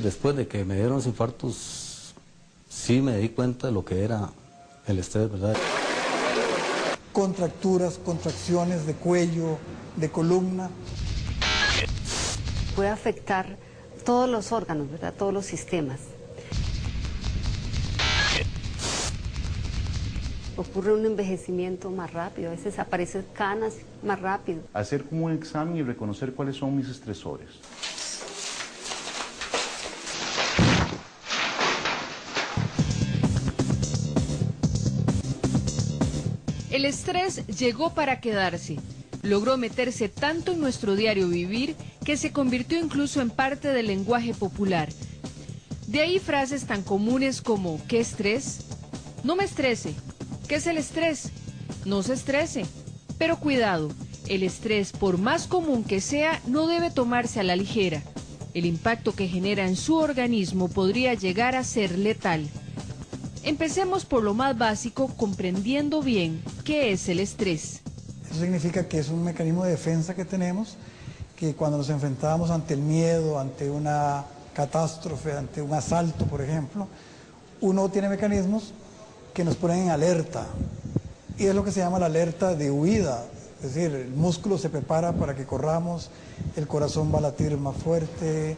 después de que me dieron los infartos, sí me di cuenta de lo que era el estrés, ¿verdad? Contracturas, contracciones de cuello, de columna. Puede afectar todos los órganos, ¿verdad? Todos los sistemas. Ocurre un envejecimiento más rápido, a veces aparecen canas más rápido. Hacer como un examen y reconocer cuáles son mis estresores. El estrés llegó para quedarse. Logró meterse tanto en nuestro diario vivir que se convirtió incluso en parte del lenguaje popular. De ahí frases tan comunes como ¿qué estrés? No me estrese. ¿Qué es el estrés? No se estrese. Pero cuidado, el estrés, por más común que sea, no debe tomarse a la ligera. El impacto que genera en su organismo podría llegar a ser letal. Empecemos por lo más básico, comprendiendo bien qué es el estrés. Eso significa que es un mecanismo de defensa que tenemos, que cuando nos enfrentamos ante el miedo, ante una catástrofe, ante un asalto, por ejemplo, uno tiene mecanismos que nos ponen en alerta, y es lo que se llama la alerta de huida, es decir, el músculo se prepara para que corramos, el corazón va a latir más fuerte,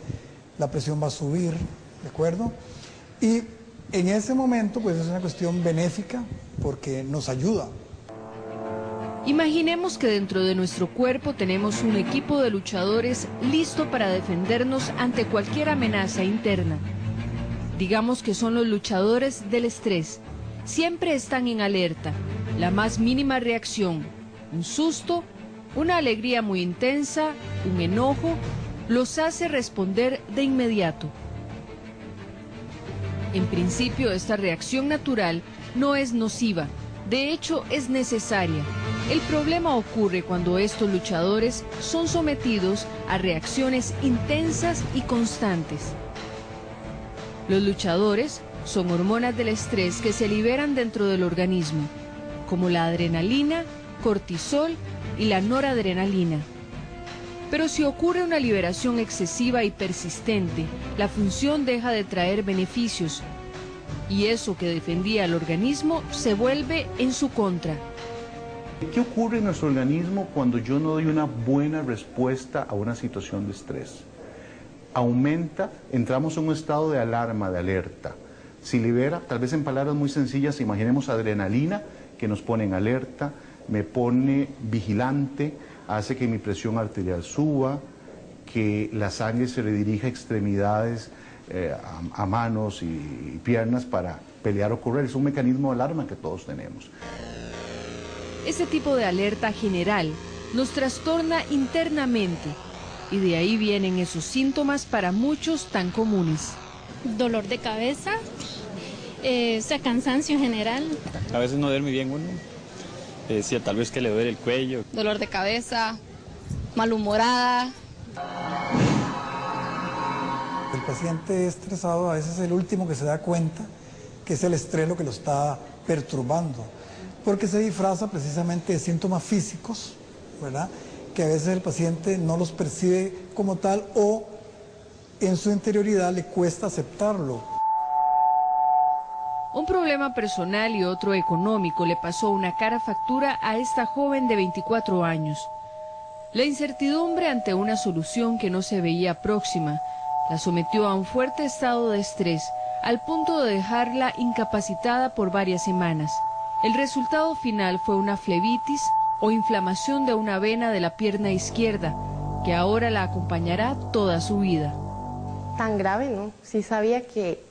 la presión va a subir, ¿de acuerdo? Y en ese momento pues es una cuestión benéfica porque nos ayuda. Imaginemos que dentro de nuestro cuerpo tenemos un equipo de luchadores listo para defendernos ante cualquier amenaza interna. Digamos que son los luchadores del estrés. Siempre están en alerta. La más mínima reacción, un susto, una alegría muy intensa, un enojo, los hace responder de inmediato. En principio, esta reacción natural no es nociva, de hecho es necesaria. El problema ocurre cuando estos luchadores son sometidos a reacciones intensas y constantes. Los luchadores son hormonas del estrés que se liberan dentro del organismo, como la adrenalina, cortisol y la noradrenalina. Pero si ocurre una liberación excesiva y persistente, la función deja de traer beneficios, y eso que defendía al organismo se vuelve en su contra. ¿Qué ocurre en nuestro organismo cuando yo no doy una buena respuesta a una situación de estrés? Aumenta, entramos en un estado de alarma, de alerta. Si libera, tal vez en palabras muy sencillas, imaginemos adrenalina que nos pone en alerta, me pone vigilante, hace que mi presión arterial suba, que la sangre se redirija a extremidades, a manos y piernas para pelear o correr. Es un mecanismo de alarma que todos tenemos. Este tipo de alerta general nos trastorna internamente y de ahí vienen esos síntomas para muchos tan comunes. Dolor de cabeza, cansancio general. A veces no duerme bien uno, sí, tal vez que le duele el cuello. Dolor de cabeza, malhumorada. El paciente estresado a veces es el último que se da cuenta que es el estrés lo que lo está perturbando, porque se disfraza precisamente de síntomas físicos, ¿verdad?, que a veces el paciente no los percibe como tal o en su interioridad le cuesta aceptarlo. Un problema personal y otro económico le pasó una cara factura a esta joven de 24 años. La incertidumbre ante una solución que no se veía próxima la sometió a un fuerte estado de estrés, al punto de dejarla incapacitada por varias semanas. El resultado final fue una flebitis o inflamación de una vena de la pierna izquierda, que ahora la acompañará toda su vida. Tan grave, ¿no? Sí sabía que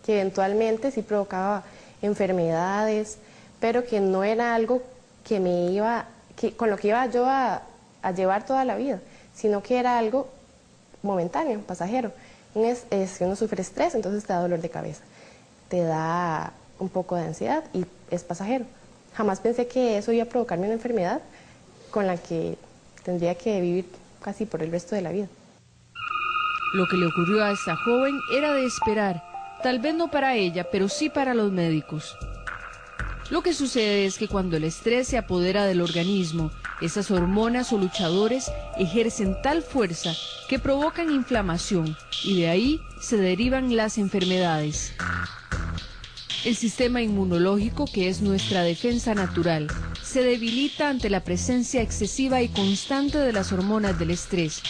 eventualmente sí provocaba enfermedades, pero que no era algo que con lo que iba yo a llevar toda la vida, sino que era algo momentáneo, pasajero. Si uno sufre estrés, entonces te da dolor de cabeza, te da un poco de ansiedad y es pasajero. Jamás pensé que eso iba a provocarme una enfermedad con la que tendría que vivir casi por el resto de la vida. Lo que le ocurrió a esta joven era de esperar, tal vez no para ella, pero sí para los médicos. Lo que sucede es que cuando el estrés se apodera del organismo, esas hormonas o luchadores ejercen tal fuerza que provocan inflamación y de ahí se derivan las enfermedades. El sistema inmunológico, que es nuestra defensa natural, se debilita ante la presencia excesiva y constante de las hormonas del estrés.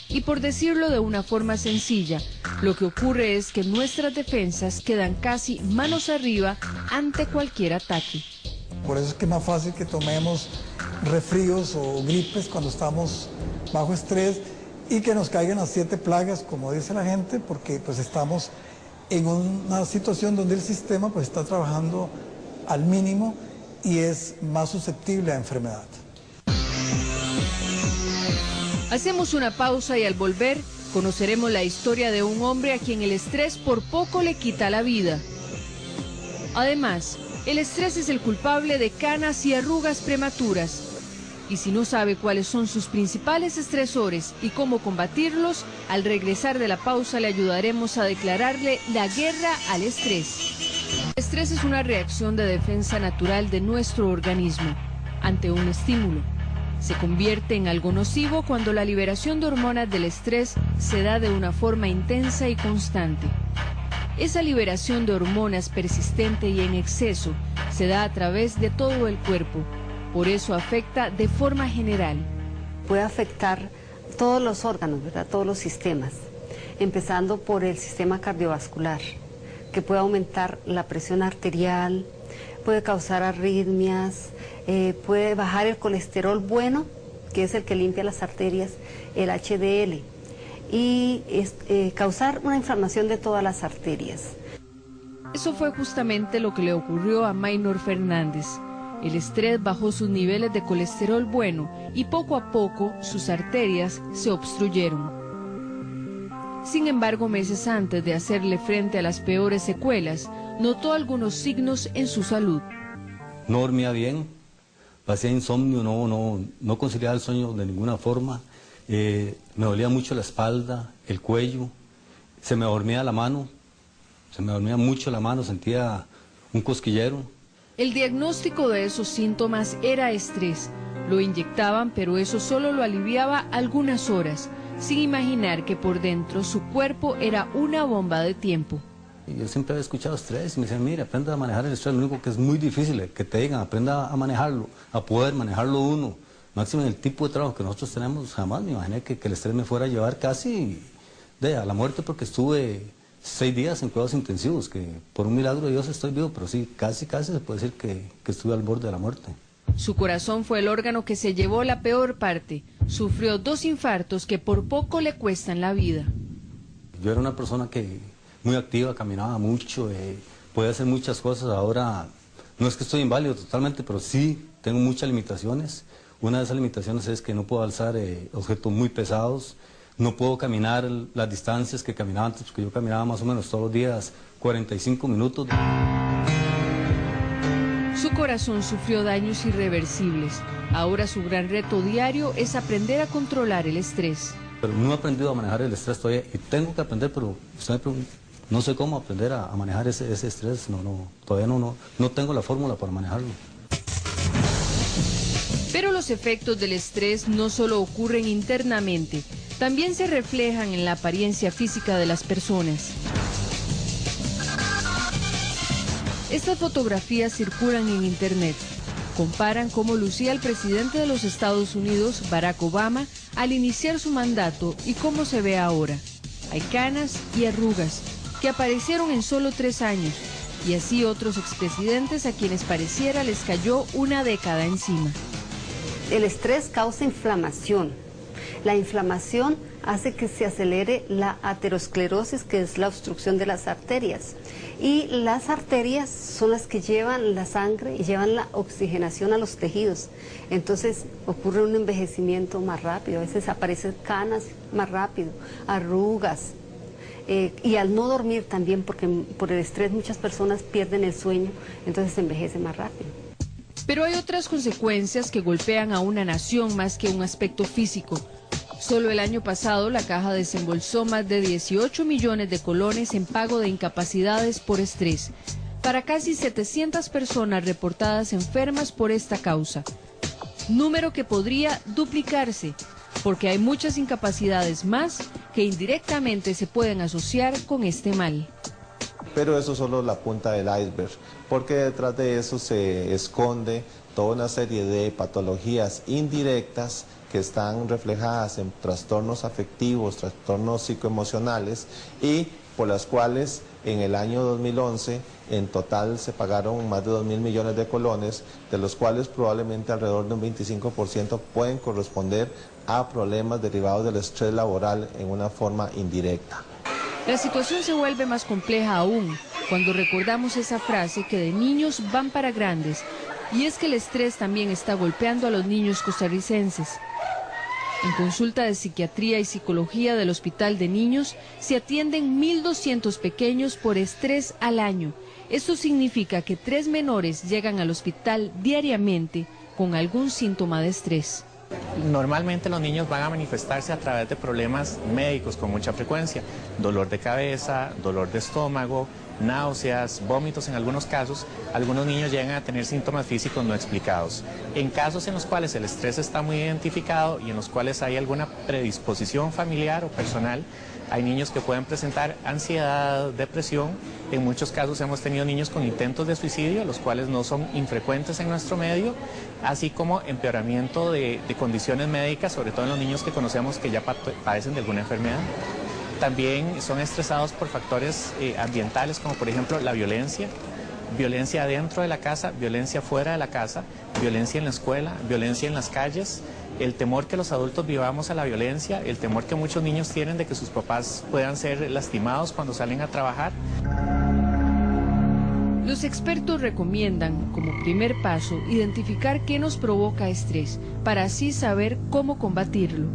Y por decirlo de una forma sencilla, lo que ocurre es que nuestras defensas quedan casi manos arriba ante cualquier ataque. Por eso es que es más fácil que tomemos resfríos o gripes cuando estamos bajo estrés y que nos caigan las 7 plagas, como dice la gente, porque pues estamos en una situación donde el sistema pues está trabajando al mínimo y es más susceptible a enfermedad. Hacemos una pausa y al volver conoceremos la historia de un hombre a quien el estrés por poco le quita la vida. Además, el estrés es el culpable de canas y arrugas prematuras. Y si no sabe cuáles son sus principales estresores y cómo combatirlos, al regresar de la pausa le ayudaremos a declararle la guerra al estrés. El estrés es una reacción de defensa natural de nuestro organismo ante un estímulo. Se convierte en algo nocivo cuando la liberación de hormonas del estrés se da de una forma intensa y constante. Esa liberación de hormonas persistente y en exceso se da a través de todo el cuerpo. Por eso afecta de forma general. Puede afectar todos los órganos, ¿verdad? Todos los sistemas, empezando por el sistema cardiovascular, que puede aumentar la presión arterial, puede causar arritmias, puede bajar el colesterol bueno, que es el que limpia las arterias, el HDL, y causar una inflamación de todas las arterias. Eso fue justamente lo que le ocurrió a Maynor Fernández. El estrés bajó sus niveles de colesterol bueno y poco a poco sus arterias se obstruyeron. Sin embargo, meses antes de hacerle frente a las peores secuelas, notó algunos signos en su salud. No dormía bien, pasé insomnio, no conciliaba el sueño de ninguna forma, me dolía mucho la espalda, el cuello, se me dormía la mano, sentía un cosquillero. El diagnóstico de esos síntomas era estrés. Lo inyectaban, pero eso solo lo aliviaba algunas horas, sin imaginar que por dentro su cuerpo era una bomba de tiempo. Yo siempre había escuchado estrés y me decían, mire, aprenda a manejar el estrés, lo único que es muy difícil, que te digan, aprenda a manejarlo, a poder manejarlo uno. Máximo en el tipo de trabajo que nosotros tenemos, jamás me imaginé que el estrés me fuera a llevar casi a la muerte, porque estuve 6 días en cuidados intensivos, que por un milagro de Dios estoy vivo, pero sí, casi se puede decir que estuve al borde de la muerte. Su corazón fue el órgano que se llevó la peor parte. Sufrió 2 infartos que por poco le cuestan la vida. Yo era una persona muy activa, caminaba mucho, podía hacer muchas cosas. Ahora no es que estoy inválido totalmente, pero sí tengo muchas limitaciones. Una de esas limitaciones es que no puedo alzar objetos muy pesados, no puedo caminar las distancias que caminaba antes, porque yo caminaba más o menos todos los días 45 minutos. Su corazón sufrió daños irreversibles. Ahora su gran reto diario es aprender a controlar el estrés. Pero no he aprendido a manejar el estrés todavía y tengo que aprender, pero usted me pregunta, no sé cómo aprender a manejar ese estrés, todavía no tengo la fórmula para manejarlo. Pero los efectos del estrés no solo ocurren internamente, también se reflejan en la apariencia física de las personas. Estas fotografías circulan en internet. Comparan cómo lucía el presidente de los Estados Unidos, Barack Obama, al iniciar su mandato y cómo se ve ahora. Hay canas y arrugas que aparecieron en solo 3 años, y así otros expresidentes a quienes pareciera les cayó una década encima. El estrés causa inflamación. La inflamación hace que se acelere la aterosclerosis, que es la obstrucción de las arterias. Y las arterias son las que llevan la sangre y llevan la oxigenación a los tejidos. Entonces ocurre un envejecimiento más rápido, a veces aparecen canas más rápido, arrugas. Y al no dormir también, porque por el estrés muchas personas pierden el sueño, entonces se envejece más rápido. Pero hay otras consecuencias que golpean a una nación más que un aspecto físico. Solo el año pasado la Caja desembolsó más de 18 millones de colones en pago de incapacidades por estrés, para casi 700 personas reportadas enfermas por esta causa. Número que podría duplicarse, porque hay muchas incapacidades más que indirectamente se pueden asociar con este mal. Pero eso es solo la punta del iceberg, porque detrás de eso se esconde toda una serie de patologías indirectas que están reflejadas en trastornos afectivos, trastornos psicoemocionales y por las cuales en el año 2011 en total se pagaron más de 2.000 millones de colones, de los cuales probablemente alrededor de un 25% pueden corresponder a problemas derivados del estrés laboral en una forma indirecta. La situación se vuelve más compleja aún cuando recordamos esa frase que de niños van para grandes, y es que el estrés también está golpeando a los niños costarricenses. En consulta de psiquiatría y psicología del Hospital de Niños se atienden 1.200 pequeños por estrés al año. Esto significa que 3 menores llegan al hospital diariamente con algún síntoma de estrés. Normalmente los niños van a manifestarse a través de problemas médicos con mucha frecuencia, dolor de cabeza, dolor de estómago, náuseas, vómitos en algunos casos. Algunos niños llegan a tener síntomas físicos no explicados. En casos en los cuales el estrés está muy identificado y en los cuales hay alguna predisposición familiar o personal, hay niños que pueden presentar ansiedad, depresión. En muchos casos hemos tenido niños con intentos de suicidio, los cuales no son infrecuentes en nuestro medio, así como empeoramiento de condiciones médicas, sobre todo en los niños que conocemos que ya padecen de alguna enfermedad. También son estresados por factores ambientales, como por ejemplo la violencia, violencia dentro de la casa, violencia fuera de la casa, violencia en la escuela, violencia en las calles, el temor que los adultos vivamos a la violencia, el temor que muchos niños tienen de que sus papás puedan ser lastimados cuando salen a trabajar. Los expertos recomiendan, como primer paso, identificar qué nos provoca estrés, para así saber cómo combatirlo.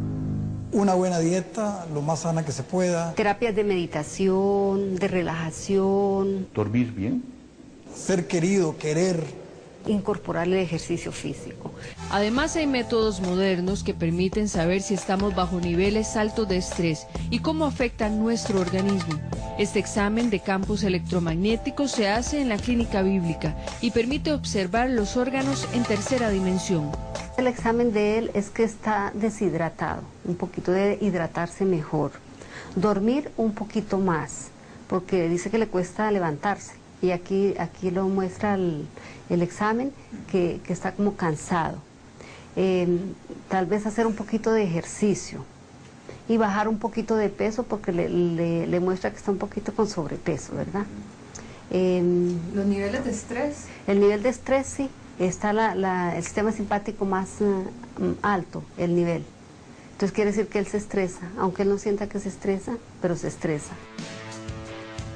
Una buena dieta, lo más sana que se pueda. Terapias de meditación, de relajación. ¿Dormir bien? Ser querido, querer. Incorporar el ejercicio físico. Además hay métodos modernos que permiten saber si estamos bajo niveles altos de estrés y cómo afecta nuestro organismo. Este examen de campos electromagnéticos se hace en la clínica bíblica y permite observar los órganos en tercera dimensión. El examen de él es que está deshidratado, un poquito de hidratarse mejor. Dormir un poquito más, porque dice que le cuesta levantarse. Y aquí lo muestra el examen, que está como cansado. Tal vez hacer un poquito de ejercicio y bajar un poquito de peso, porque le muestra que está un poquito con sobrepeso, ¿verdad? ¿Los niveles de estrés? El nivel de estrés, sí. Está el sistema simpático más alto, el nivel. Entonces quiere decir que él se estresa, aunque él no sienta que se estresa, pero se estresa.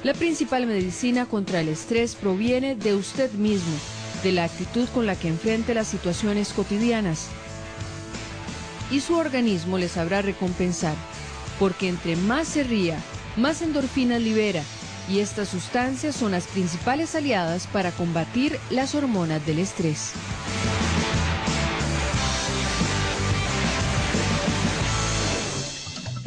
La principal medicina contra el estrés proviene de usted mismo, de la actitud con la que enfrente las situaciones cotidianas. Y su organismo le sabrá recompensar, porque entre más se ría, más endorfinas libera, y estas sustancias son las principales aliadas para combatir las hormonas del estrés.